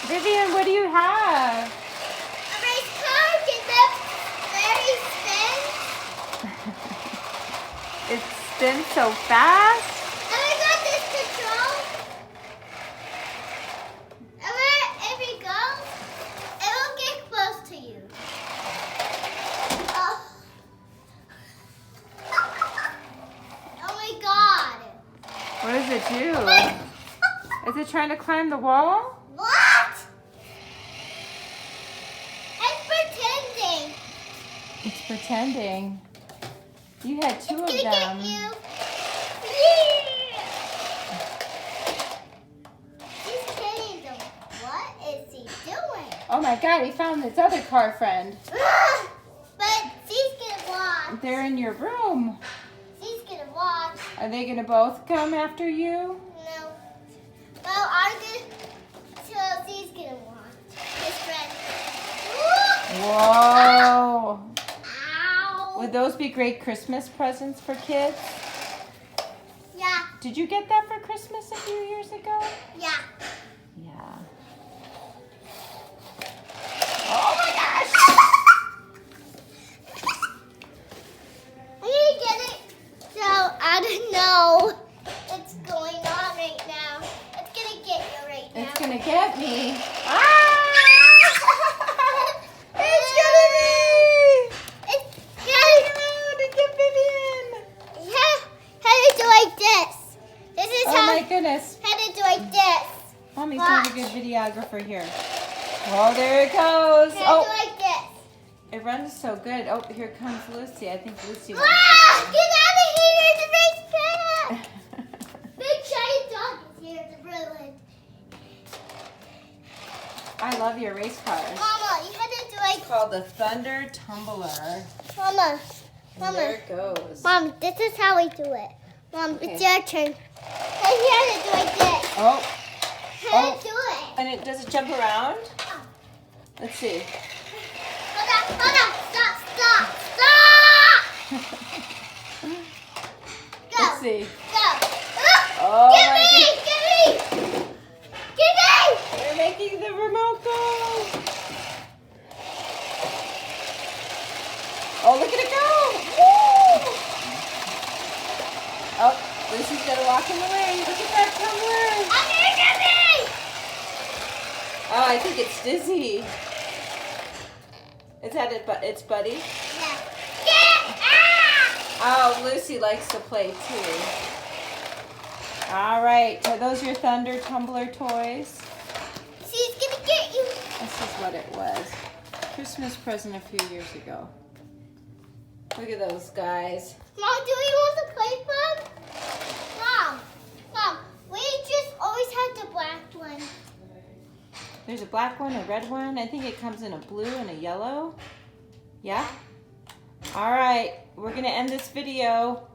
Vivian, what do you have? A race car that very spins. It spins so fast. And I got this control. And wherever it goes, it will get close to you. Oh. Oh my God. What does it do? Is it trying to climb the wall? What? It's pretending. It's pretending. You had two of It's gonna them. get you. Yeah. He's getting them. What is he doing? Oh my God, he found this other car friend. But she's gonna watch. They're in your room. She's gonna watch. Are they gonna both come after you? No. Well, I'm gonna. So she's gonna watch. His friend. Whoa. Ow. Would those be great Christmas presents for kids? Yeah. Did you get that for Christmas a few years ago? Yeah. Yeah. Oh my gosh! I need to get it. So I don't know what's going on right now. It's gonna get you right now. It's gonna get me. Ah! It's getting me! It's getting No, to get Vivian! Yeah. How to do like this. This is Oh my goodness. how to do like this. Mommy's Watch. not a good videographer here. Oh, there it goes. How to do Oh, like this. it runs so good. Oh, here comes Lucy. I think Lucy wants Ah! to Get out of here! The race car! Big giant dog is here to ruin. I love your race cars. Mama, you had to do like. It's called the Thunder Tumbler. Mama. And there it goes. Mom, this is how we do it. Mom, Okay. it's your turn. And you had to do like this. Oh, How to do it? and does it jump around? Let's see. Hold on, stop. Go, Let's see. go. Oh Get my me, get me. We're making the remote go. Oh, look at it go. Woo! Oh, Lucy's gonna walk in the way. Look at that tumbler. I'm gonna get me. Oh, I think it's dizzy. Is that its buddy? Yeah. Ah! Oh, Lucy likes to play too. All right, are those your Thunder Tumbler toys? She's gonna get you. This is what it was. Christmas present a few years ago. Look at those guys. Mom, do you want to play with them? Mom, we just always had the black one. There's a black one, a red one. I think it comes in a blue and a yellow. Yeah? All right, we're gonna end this video.